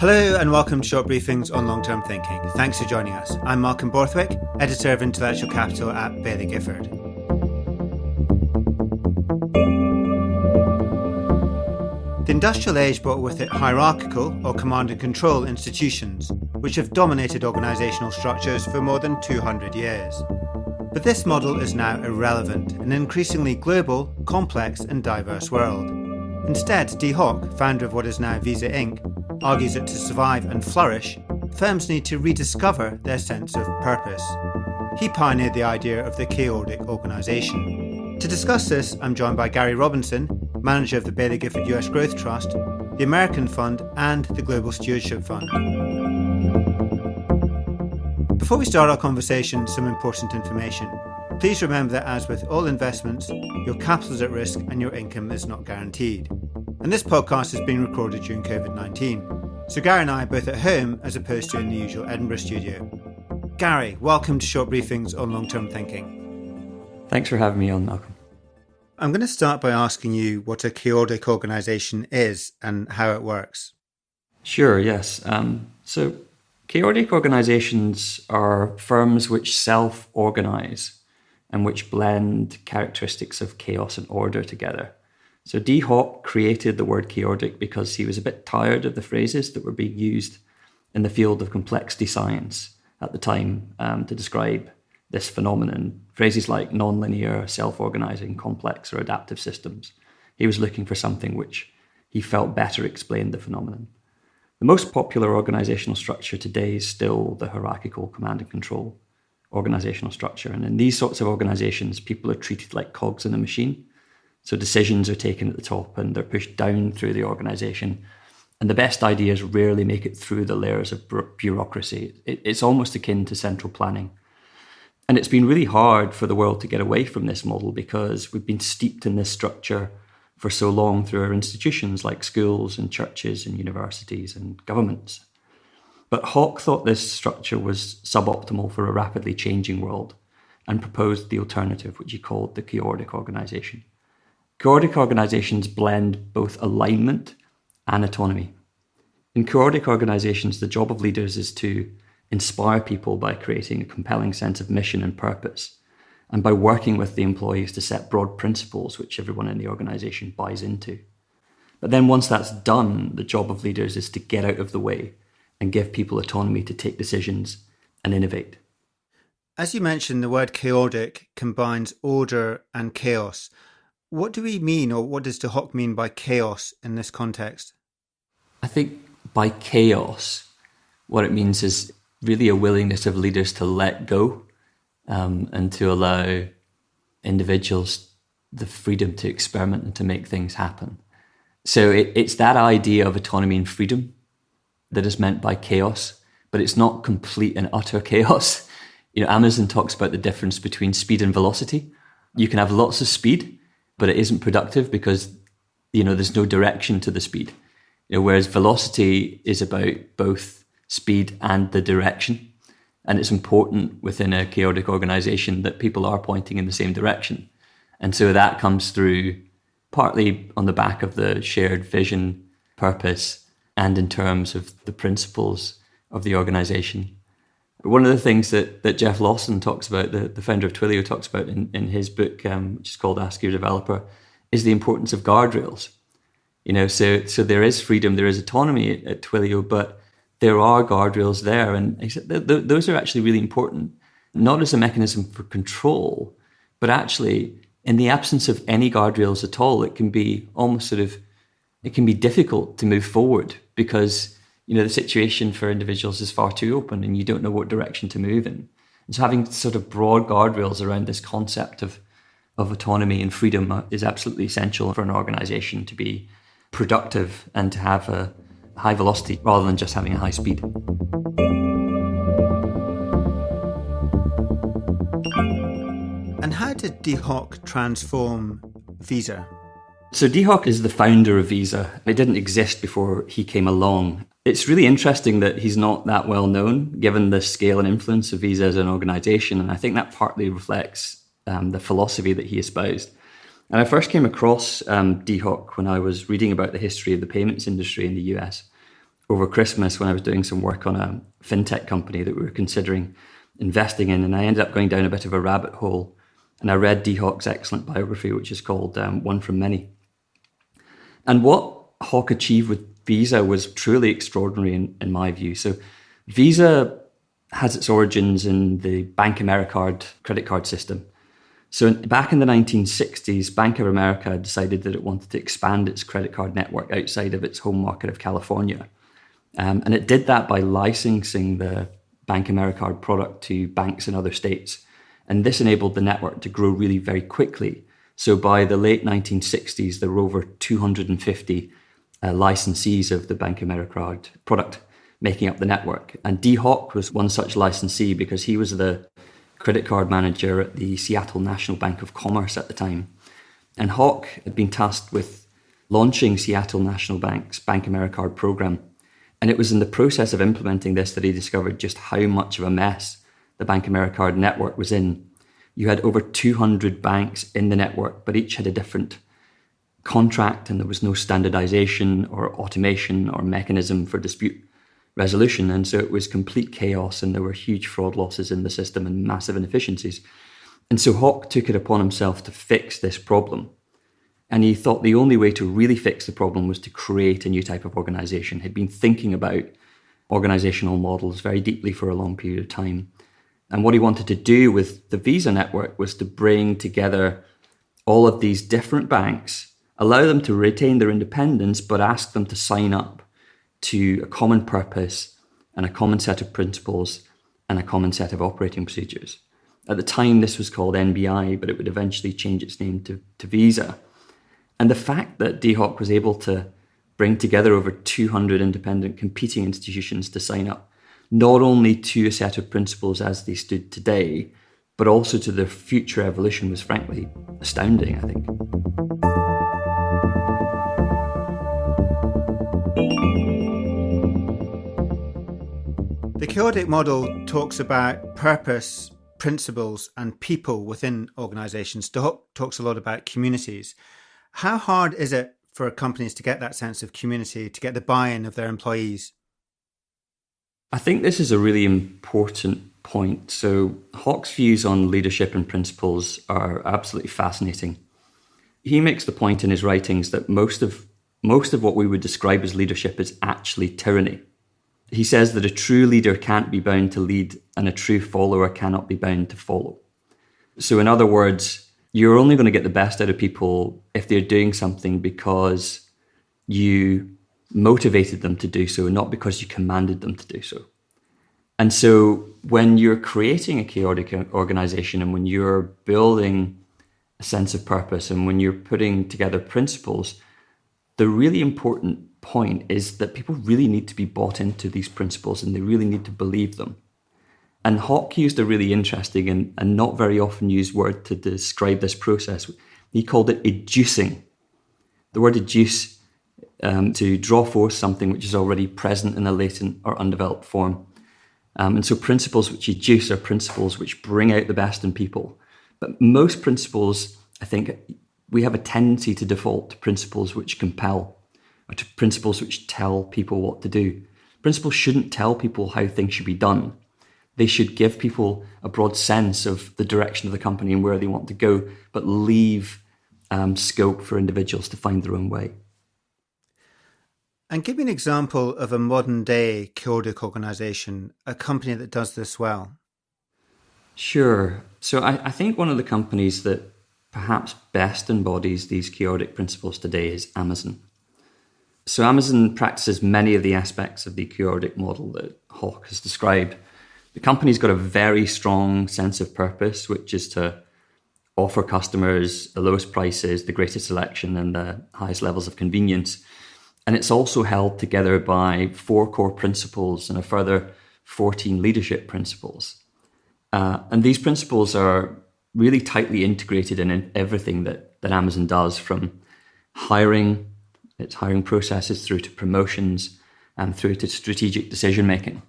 Hello and welcome to Short Briefings on Long-Term Thinking. Thanks for joining us. I'm Malcolm Borthwick, Editor of Intellectual Capital at Baillie Gifford. The Industrial Age brought with it hierarchical or command and control institutions, which have dominated organisational structures for more than 200 years. But this model is now irrelevant in an increasingly global, complex and diverse world. Instead, Dee Hock, founder of what is now Visa Inc., argues that to survive and flourish, firms need to rediscover their sense of purpose. He pioneered the idea of the chaordic organisation. To discuss this, I'm joined by Gary Robinson, manager of the Baillie Gifford US Growth Trust, the American Fund and the Global Stewardship Fund. Before we start our conversation, some important information. Please remember that as with all investments, your capital is at risk and your income is not guaranteed. And this podcast has been recorded during COVID-19. So Gary and I are both at home as opposed to in the usual Edinburgh studio. Gary, welcome to Short Briefings on Long-Term Thinking. Thanks for having me on, Malcolm. I'm going to start by asking you what a chaordic organisation is and how it works. Sure, yes. So chaordic organisations are firms which self-organise and which blend characteristics of chaos and order together. So Dee Hock created the word chaordic because he was a bit tired of the phrases that were being used in the field of complexity science at the time to describe this phenomenon. Phrases like non-linear, self-organising, complex or adaptive systems. He was looking for something which he felt better explained the phenomenon. The most popular organisational structure today is still the hierarchical command and control organisational structure. And in these sorts of organisations, people are treated like cogs in a machine. So decisions are taken at the top and they're pushed down through the organisation. And the best ideas rarely make it through the layers of bureaucracy. It's almost akin to central planning. And it's been really hard for the world to get away from this model because we've been steeped in this structure for so long through our institutions like schools and churches and universities and governments. But Hock thought this structure was suboptimal for a rapidly changing world and proposed the alternative, which he called the chaordic organisation. Chaordic organisations blend both alignment and autonomy. In chaordic organisations, the job of leaders is to inspire people by creating a compelling sense of mission and purpose, and by working with the employees to set broad principles which everyone in the organisation buys into. But then once that's done, the job of leaders is to get out of the way and give people autonomy to take decisions and innovate. As you mentioned, the word chaordic combines order and chaos. What do we mean, or what does Dee Hock mean by chaos in this context? I think by chaos, what it means is really a willingness of leaders to let go and to allow individuals the freedom to experiment and to make things happen. So it's that idea of autonomy and freedom that is meant by chaos, but it's not complete and utter chaos. You know, Amazon talks about the difference between speed and velocity. You can have lots of speed, but it isn't productive because, you know, there's no direction to the speed. You know, whereas velocity is about both speed and the direction. And it's important within a chaotic organisation that people are pointing in the same direction. And so that comes through partly on the back of the shared vision, purpose, and in terms of the principles of the organisation. One of the things that Jeff Lawson talks about, the founder of Twilio talks about in his book, which is called Ask Your Developer, is the importance of guardrails. You know, so there is freedom, there is autonomy at Twilio, but there are guardrails there. And he said those are actually really important, not as a mechanism for control, but actually in the absence of any guardrails at all, it can be almost it can be difficult to move forward because, you know, the situation for individuals is far too open and you don't know what direction to move in. And so having sort of broad guardrails around this concept of autonomy and freedom is absolutely essential for an organisation to be productive and to have a high velocity rather than just having a high speed. And how did Dee Hock transform Visa? So Dee Hock is the founder of Visa. It didn't exist before he came along. It's really interesting that he's not that well known, given the scale and influence of Visa as an organisation. And I think that partly reflects the philosophy that he espoused. And I first came across Dee Hock when I was reading about the history of the payments industry in the US. over Christmas when I was doing some work on a fintech company that we were considering investing in, and I ended up going down a bit of a rabbit hole, and I read Dee Hock's excellent biography, which is called One from Many. And what Hock achieved with Visa was truly extraordinary in my view. So Visa has its origins in the Bank Americard credit card system. So back in the 1960s, Bank of America decided that it wanted to expand its credit card network outside of its home market of California. And it did that by licensing the Bank Americard product to banks in other states. And this enabled the network to grow really very quickly. So by the late 1960s, there were over 250 licensees of the Bank Americard product making up the network. And Dee Hock was one such licensee because he was the credit card manager at the Seattle National Bank of Commerce at the time. And Hock had been tasked with launching Seattle National Bank's Bank Americard program. And it was in the process of implementing this that he discovered just how much of a mess the Bank Americard network was in. You had over 200 banks in the network, but each had a different contract, and there was no standardization or automation or mechanism for dispute resolution. And so it was complete chaos, and there were huge fraud losses in the system and massive inefficiencies. And so Hock took it upon himself to fix this problem. And he thought the only way to really fix the problem was to create a new type of organization. He'd been thinking about organizational models very deeply for a long period of time. And what he wanted to do with the Visa network was to bring together all of these different banks, allow them to retain their independence, but ask them to sign up to a common purpose and a common set of principles and a common set of operating procedures. At the time, this was called NBI, but it would eventually change its name to Visa. And the fact that Dee Hock was able to bring together over 200 independent competing institutions to sign up, not only to a set of principles as they stood today, but also to their future evolution, was frankly astounding, I think. The chaordic model talks about purpose, principles, and people within organizations. Dee Hock talks a lot about communities. How hard is it for companies to get that sense of community, to get the buy-in of their employees? I think this is a really important point. So Hock's views on leadership and principles are absolutely fascinating. He makes the point in his writings that most of what we would describe as leadership is actually tyranny. He says that a true leader can't be bound to lead and a true follower cannot be bound to follow. So in other words, you're only going to get the best out of people if they're doing something because you motivated them to do so, not because you commanded them to do so. And so when you're creating a chaordic organization and when you're building a sense of purpose and when you're putting together principles, the really important point is that people really need to be bought into these principles and they really need to believe them. And Hock used a really interesting and not very often used word to describe this process. He called it educing. The word educe, to draw forth something which is already present in a latent or undeveloped form. And so principles which educe are principles which bring out the best in people. But most principles, I think, we have a tendency to default to principles which compel, or to principles which tell people what to do. Principles shouldn't tell people how things should be done. They should give people a broad sense of the direction of the company and where they want to go, but leave scope for individuals to find their own way. And give me an example of a modern day chaordic organization, a company that does this well. Sure. So I think one of the companies that perhaps best embodies these chaordic principles today is Amazon. So Amazon practices many of the aspects of the chaordic model that Hock has described. The company's got a very strong sense of purpose, which is to offer customers the lowest prices, the greatest selection, and the highest levels of convenience. And it's also held together by 4 core principles and a further 14 leadership principles. And these principles are really tightly integrated in everything that Amazon does, from hiring, its hiring processes, through to promotions, and through to strategic decision making.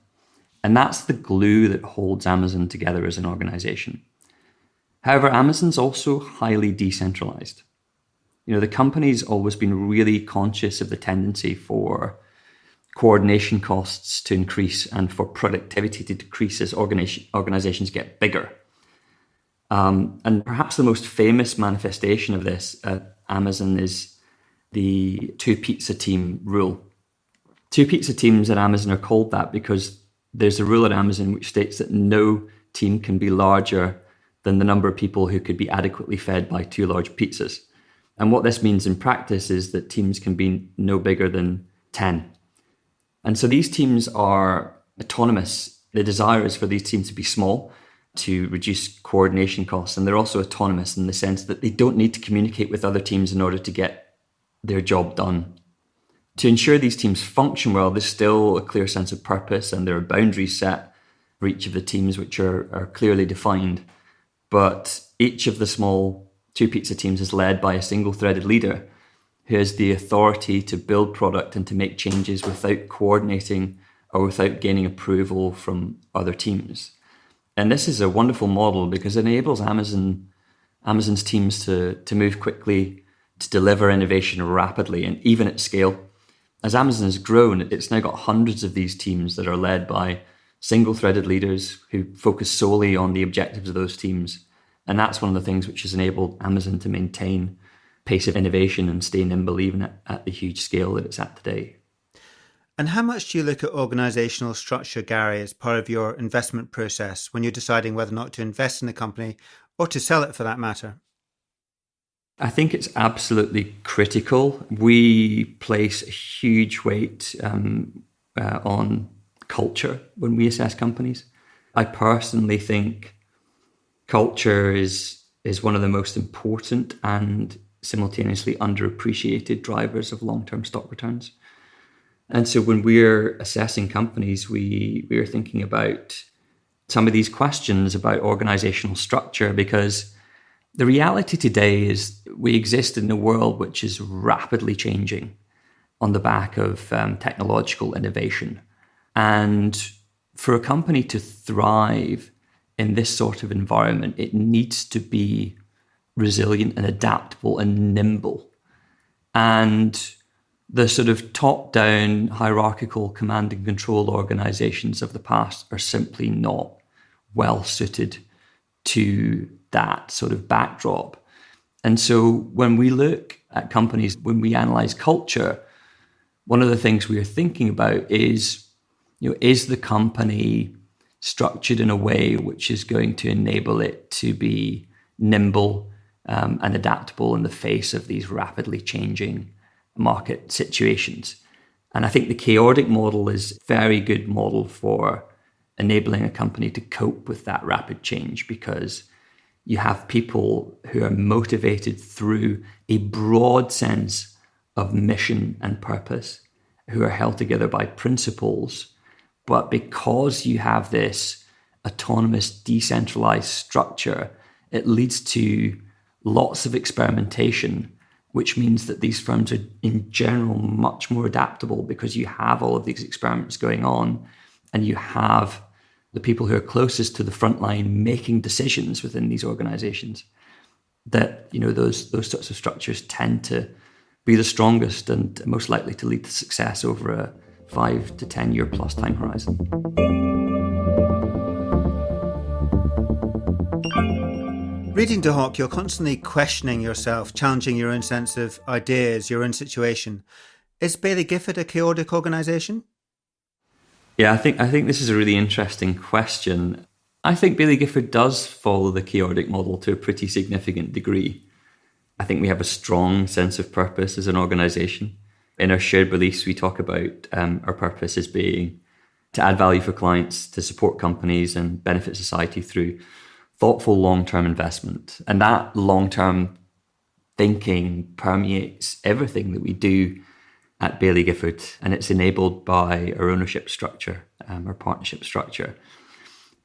And that's the glue that holds Amazon together as an organization. However, Amazon's also highly decentralized. The company's always been really conscious of the tendency for coordination costs to increase and for productivity to decrease as organizations get bigger. And perhaps the most famous manifestation of this at Amazon is the two pizza team rule. Two pizza teams at Amazon are called that because there's a rule at Amazon which states that no team can be larger than the number of people who could be adequately fed by two large pizzas. And what this means in practice is that teams can be no bigger than 10. And so these teams are autonomous. The desire is for these teams to be small to reduce coordination costs. And they're also autonomous in the sense that they don't need to communicate with other teams in order to get their job done. To ensure these teams function well, there's still a clear sense of purpose and there are boundaries set for each of the teams which are clearly defined. But each of the small two pizza teams is led by a single threaded leader who has the authority to build product and to make changes without coordinating or without gaining approval from other teams. And this is a wonderful model because it enables Amazon's teams to move quickly, to deliver innovation rapidly and even at scale. As Amazon has grown, it's now got hundreds of these teams that are led by single-threaded leaders who focus solely on the objectives of those teams. And that's one of the things which has enabled Amazon to maintain pace of innovation and stay nimble even at the huge scale that it's at today. And how much do you look at organizational structure, Gary, as part of your investment process when you're deciding whether or not to invest in a company or to sell it for that matter? I think it's absolutely critical. We place a huge weight on culture when we assess companies. I personally think culture is one of the most important and simultaneously underappreciated drivers of long-term stock returns. And so when we're assessing companies, we're thinking about some of these questions about organizational structure, because the reality today is we exist in a world which is rapidly changing on the back of technological innovation. And for a company to thrive in this sort of environment, it needs to be resilient and adaptable and nimble. And the sort of top-down hierarchical command and control organizations of the past are simply not well suited to that sort of backdrop. And so when we look at companies, when we analyze culture, one of the things we are thinking about is, is the company structured in a way which is going to enable it to be nimble and adaptable in the face of these rapidly changing market situations. And I think the chaordic model is a very good model for enabling a company to cope with that rapid change, because you have people who are motivated through a broad sense of mission and purpose, who are held together by principles. But because you have this autonomous, decentralized structure, it leads to lots of experimentation, which means that these firms are in general much more adaptable because you have all of these experiments going on and you have the people who are closest to the front line making decisions within these organizations. That, those sorts of structures tend to be the strongest and most likely to lead to success over a 5 to 10 year plus time horizon. Reading Dee Hock, you're constantly questioning yourself, challenging your own sense of ideas, your own situation. Is Baillie Gifford a chaotic organisation? Yeah, I think this is a really interesting question. I think Baillie Gifford does follow the chaotic model to a pretty significant degree. I think we have a strong sense of purpose as an organisation. In our shared beliefs, we talk about our purpose as being to add value for clients, to support companies and benefit society through thoughtful long-term investment. And that long-term thinking permeates everything that we do at Baillie Gifford, and it's enabled by our ownership structure, our partnership structure.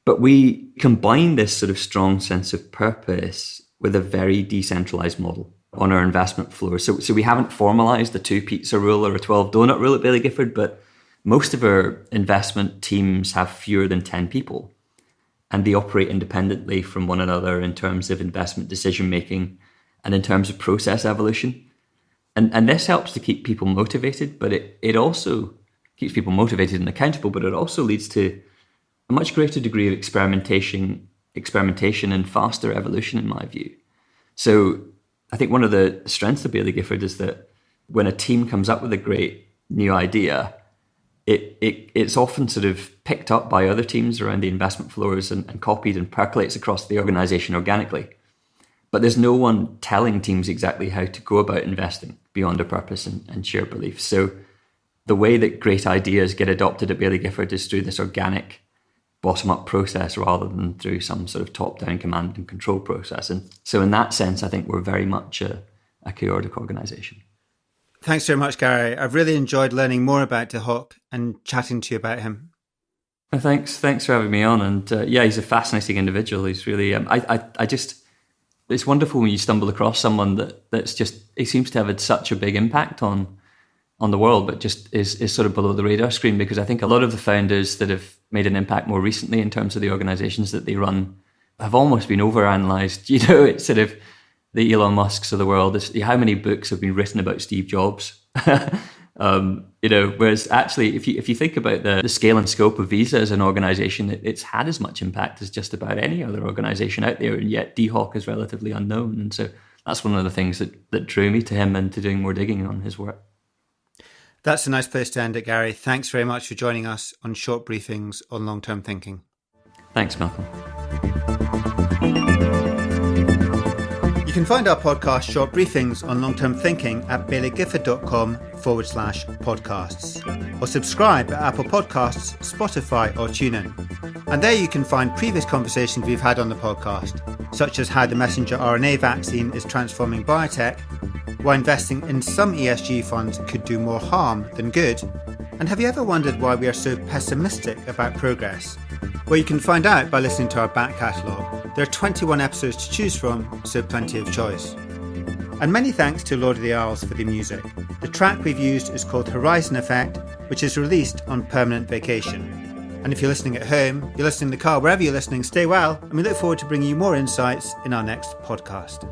But we combine this sort of strong sense of purpose with a very decentralized model on our investment floor. So we haven't formalized a 2 pizza rule or a 12 donut rule at Baillie Gifford, but most of our investment teams have fewer than 10 people. And they operate independently from one another in terms of investment decision-making and in terms of process evolution. And this helps to keep people motivated, but it also keeps people motivated and accountable, but it also leads to a much greater degree of experimentation and faster evolution, in my view. So I think one of the strengths of Baillie Gifford is that when a team comes up with a great new idea, it's often sort of picked up by other teams around the investment floors and copied and percolates across the organization organically. But there's no one telling teams exactly how to go about investing beyond a purpose and shared beliefs. So the way that great ideas get adopted at Baillie Gifford is through this organic bottom-up process rather than through some sort of top-down command and control process. And so in that sense, I think we're very much a chaordic organisation. Thanks very much, Gary. I've really enjoyed learning more about Dee Hock and chatting to you about him. Thanks for having me on. And he's a fascinating individual. He's really, it's wonderful when you stumble across someone that's just, he seems to have had such a big impact on the world, but just is sort of below the radar screen, because I think a lot of the founders that have made an impact more recently in terms of the organizations that they run have almost been overanalyzed. It's sort of the Elon Musks of the world. How many books have been written about Steve Jobs? Whereas actually, if you think about the scale and scope of Visa as an organization, it's had as much impact as just about any other organization out there, and yet Dee Hock is relatively unknown. And so that's one of the things that drew me to him and to doing more digging on his work. That's a nice place to end it, Gary. Thanks very much for joining us on Short Briefings on Long-Term Thinking. Thanks, Malcolm. You can find our podcast Short Briefings on Long-Term Thinking at bailliegifford.com/podcasts, or subscribe at Apple Podcasts, Spotify or TuneIn. And there you can find previous conversations we've had on the podcast, such as how the messenger RNA vaccine is transforming biotech, why investing in some ESG funds could do more harm than good, and have you ever wondered why we are so pessimistic about progress? Well, you can find out by listening to our back catalogue. There are 21 episodes to choose from, so plenty of choice. And many thanks to Lord of the Isles for the music. The track we've used is called Horizon Effect, which is released on Permanent Vacation. And if you're listening at home, you're listening in the car, wherever you're listening, stay well, and we look forward to bringing you more insights in our next podcast.